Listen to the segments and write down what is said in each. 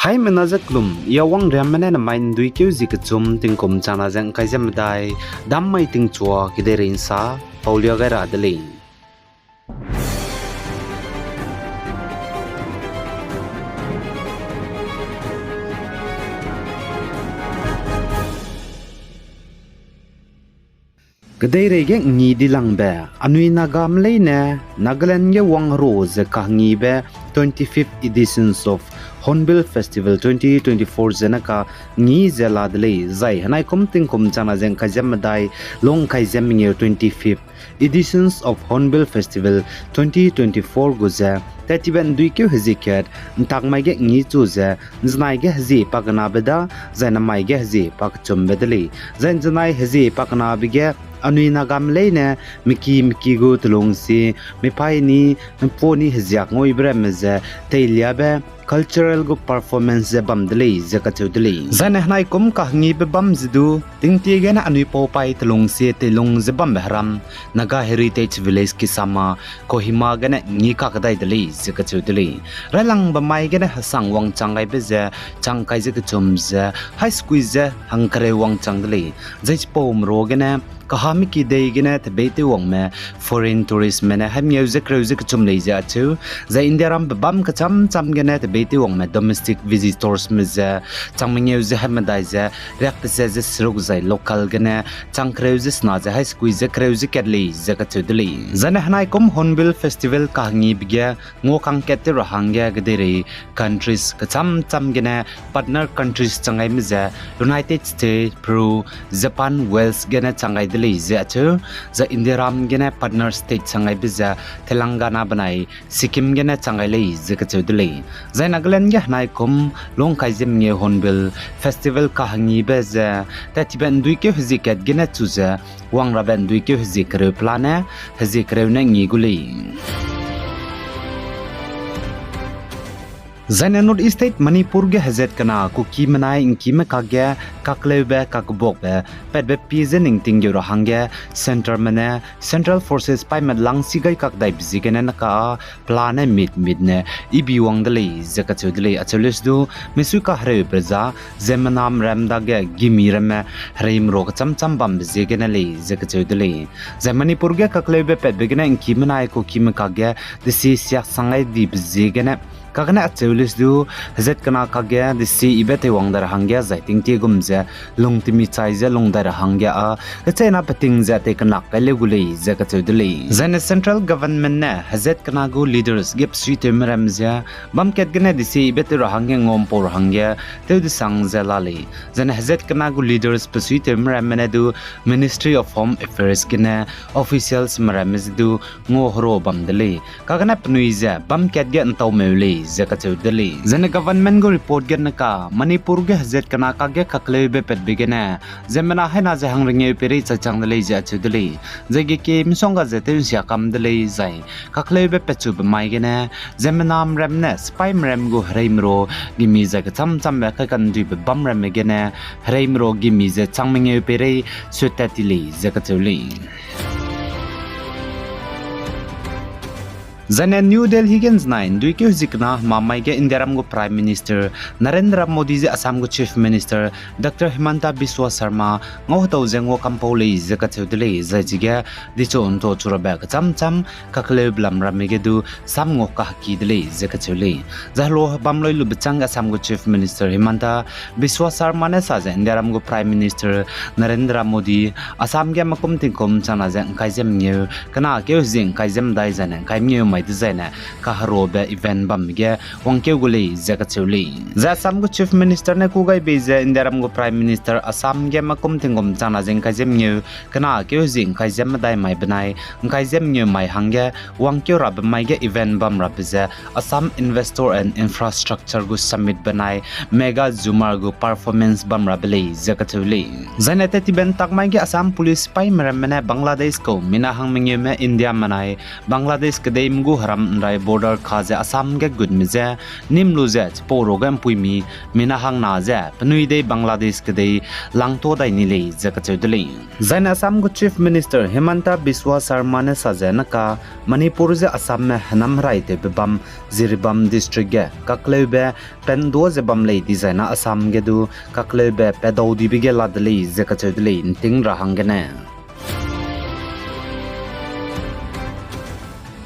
Hai menazaklum yawang ramane na main dui keu zikachum tingkum chana jang kaijam dai dam mai ting chua kiderin sa paulia gara adalin Kedai rege ngi dilang be anui nagam leine Nagaland ye wang rose ka ngi be 25th editions of Hornbill Festival 2024 zenaka ngi zeladle zai hanai kum ting kum chana jeng kajam dai long kajam ngi 25th editions of Hornbill Festival 2024 guza tatiban dui keu hazikat ntang mai ge ngi chu ze znai ge hazi pakna beda zaina mai ge hazi pak chum bedli zain znai hazi pakna bige anui nagam leine miki go tulong si mipai ni poni hziak ngoi brem ze teilia be cultural go performance ze bamdli ze ka chudli zan hnai kum ka ngi be bam zidu tingti ge na anui popai tulong si telong ze bam behram Naga heritage village ki sama kohima ge na ngi ka kadai dli ze ka chudli ralang ba mai ge na hasang wang changai be ze changkai ze ka chum ze high squeeze ze hangkare wang changli ze pom ro ge na kahami ki dei gina te bete wong me foreign tourist mena ha music music chum lei ja chu za india ram bam ka cham gina te bete wong me domestic visitors me za chang meng ze ha ma dai za rak te ze srug zai local gina chang kreuze sna za high squeeze kreuze ket lei za ka chudli zan hanai kum Hornbill festival ka ngi bigya ngo kang ket te rahangya gdere countries ka cham gina partner countries changai me za United States Peru Japan Wales gina changai ze za India ram gena partner state changai biza Telangana banai Sikkim gena changai lei ze ka chudli za Nagaland ge hnai kum long kai jem nge Hornbill festival ka hangi beza tatiban dui ke hzikat gena chuza wang raben dui ke hzikre plana hzikre na ngi guli Zaina North East State Manipur ge hazet kana ku ki manai inki me kagya kaklebe kakbok be pedbe pizen ingting ge rohangya center mane Central Forces pai madlang sigai kakdai bizigena naka plane mit ne ibi wangdali zakachudli achulis du misu ka hre preza zemanam ramda ge gimi rame hreim rok cham bam bizigena le zakachudli Manipur ge kaklebe pedbe gena inki manai ku ki me kagya disi syak sangai di bizigena kagana achulis du hazet kana kagya disi ibete wangdar hangya zaiting ti gumze longtimi chaize longdar hangya a chena pating jate kana kale gulei zaka chudli zane central government ne hazet kana go leaders gep suite meramza bamket gane disi ibete rahangya ngom por hangya teud sangza lali zane hazet kana go leaders psuite meramne du Ministry of Home Affairs gane officials meramz du ngohro bamdali kagana pnuiza bamket ge antaw mewli zakachudli zane government go report gen ka Manipur ge hazet kana ka ge kakle be pet bigena zemna hena ze hangringe peri chachang dali jachudli zege ke misonga zete sia kam dali zai kakle be pechu be mai gena zemnam remne spy rem go hreimro gimi za cham be ka kan du be bam rem gena hreimro gimi ze changmenge peri sutatili zakachuli Zane New Delhi gens nine dui ke zikna mamai ge Indiaram go Prime Minister Narendra Modi je Assam go Chief Minister Dr. Himanta Biswa Sharma ngo to jengo kampole zeka chudle zajiga dichon to churabe cham kakle blam ramege du sam ngo ka ki dle zeka chule zahlo bamloi lu bchang Assam go Chief Minister Himanta Biswa Sharma ne sa je Indiaram go Prime Minister Narendra Modi Assam ge makum tingkom chana je kaizem nyu kana ke jing kaizem dai jana kaimnyu design ka harobe event bamge wangke gule zakachuli za Assam go Chief Minister ne kugai beze Indiaram go Prime Minister Assam ge makum tingom chana jeng kajem nyu kana ke jing kajem dai mai banai kajem nyu mai hangge wangke rab mai ge event bam rabze Assam Investor and Infrastructure go summit banai mega zumar go performance bam rabli zakachuli zanete tiben tak mai ge Assam police pai meramene Bangladesh ko mina hang mengye me India manai Bangladesh ke dei gu haram rai border kha je Assam ge good mi je nimlu je poro gam pui mi mina hang na je pnui de Bangladesh ke de langto dai ni le je ka chudle zain Assam gu chief minister Hemanta Biswa Sarma ne sajana ka Manipur je Assam me hanam rai te bam Ziribam district ge kaklebe pendo je bam le designa Assam ge du kaklebe pedodi bi ge ladle je ka chudle ting ra hangene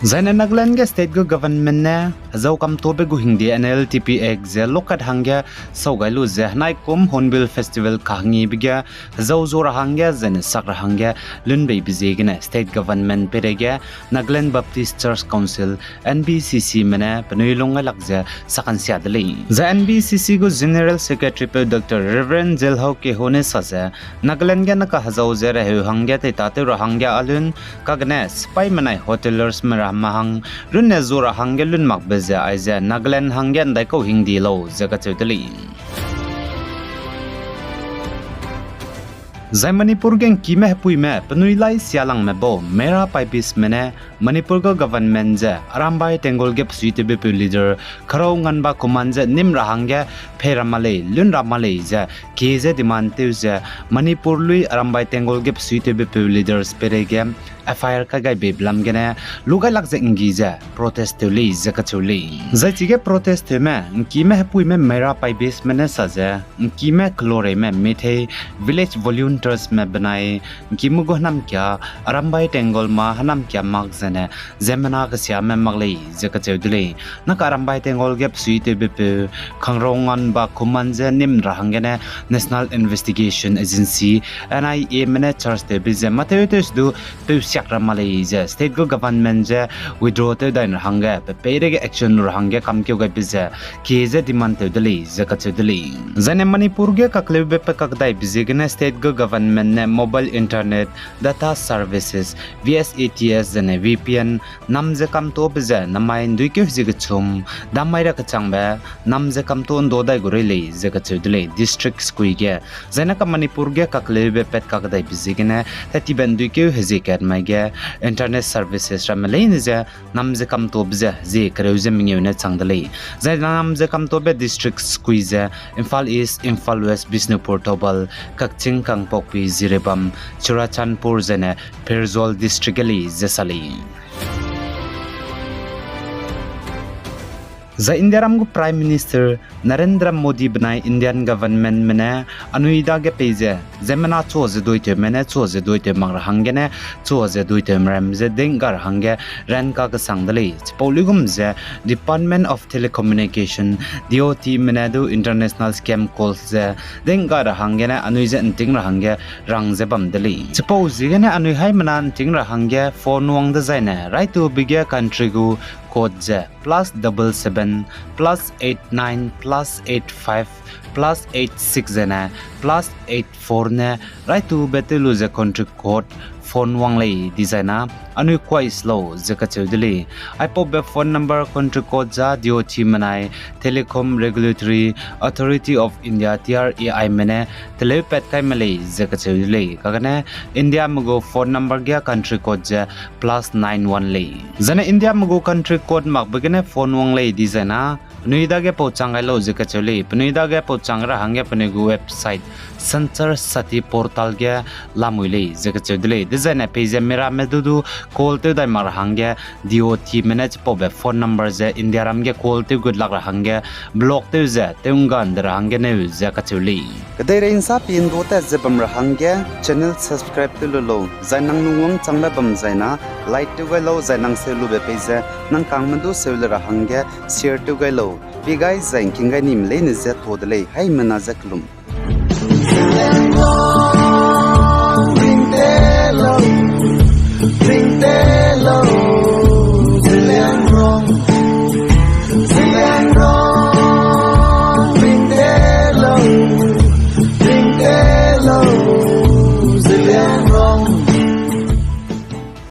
Zaina Nagaland ge state go government ne zau kam to be gu hindi NLTP ek je lokat hangya sogailu je nai kum Hornbill festival kahni bigya zau zora hangya zen sakra hangya lunbei bizegene state government perege Nagaland Baptist Church Council NBCC mene pnuilonga lakje sakan siadle za NBCC go general secretary pe Dr. Reverend Jelhau ke hone saje Nagaland ge naka hazau je rehu hangya te tate ro hangya alun kagne spy manai hotelers mera mahang runne zora hangya lun makbe je aiza Nagaland hangyan dai ko hindi lo jaga chutli Zai Manipur geng kime pui me pnuilai sialang me bo mera paipis mene Manipur go government je arambai tengol ge psuite be leader kharo ngan ba kuman je nim rahangge pheramale lun ramale je keze demand te je Manipur lui arambai tengol ge psuite be leaders perege FIR ka gai be blam gene lugai lak je ingi je protest te le je ka chuli zai chige protest te me kime pui me mera paipis mene sa je kime klore me methe village volunteers me banai kimu go nam kya arambai tengol ma hanam kya mak jane zemana ka sia me maglei je ka chudle na arambai tengol gap suite be pe khangrongan ba kuman je nim rahangene National Investigation Agency NIA mene charge te be je mateus du pe siakra malai je state go government je withdraw te dain hanga pe pere ge action rahangge kam kyo ga be je ke je demand te dele je ka chudle jane Manipur ge kakle be pe kakdai bizigene state go government ne mobile internet data services VSATS jane VPN namje kam to bje namai ndui ke hji chum damai ra ka changbe namje kam to ndo dai gure le je ka chudle district skui ge jane ka Manipur ge kakle be pet ka dai bizigene tati ben ndui ke hji kat mai ge internet services ramle ni je namje kam to bje je kreuze mingeu ne changdale jane namje kam to be district skui je Imphal East Imphal West Bisnupur Tobal Kakching Kangpokpi Ziribam Churachandpur jene Perzol district ali jesali za India ram go Prime Minister Narendra Modi banai Indian government mene anuida ge peje zemana choje doite mene choje doite mangra hangene choje doite mram je dengar hange ranka ga sangdale poligum je Department of Telecommunication DOT mene do international scam calls je dengar hangene anuije anting ra hange rang je bamdali suppose gene anui hai manan ting ra hange phone wang da zaina right to bigger country go code je +77+89+85+86 ne +84 ne right to betelu je country code phone wang lei designa anu quite slow jaka chudli I pop be phone number country code ja DOT manai Telecom Regulatory Authority of India TRAI mane telepet kai malei jaka chudli kagane India mugo phone number gya country code ja +91 lei jana India mugo country code mak begene phone wang lei designa nuida ge pochangai lo jaka chuli nuida ge pochangra hangya pane gu website Sansar Sati portal ge lamuile jaka chudle design page mera medudu call te dai mar hangya DOT manage pobe phone number je India ram ge call te good lag hangya block te je teunga andra hangya ne jaka chuli kadai rein sa pin do ta je bam hangya channel subscribe te lo zainang nungwang changla bam zaina like to ga lo zainang se lu be page nang kangmandu se lu hangya share to ga lo bi guys zain kinga nim le ne je thodle hai mana zaklum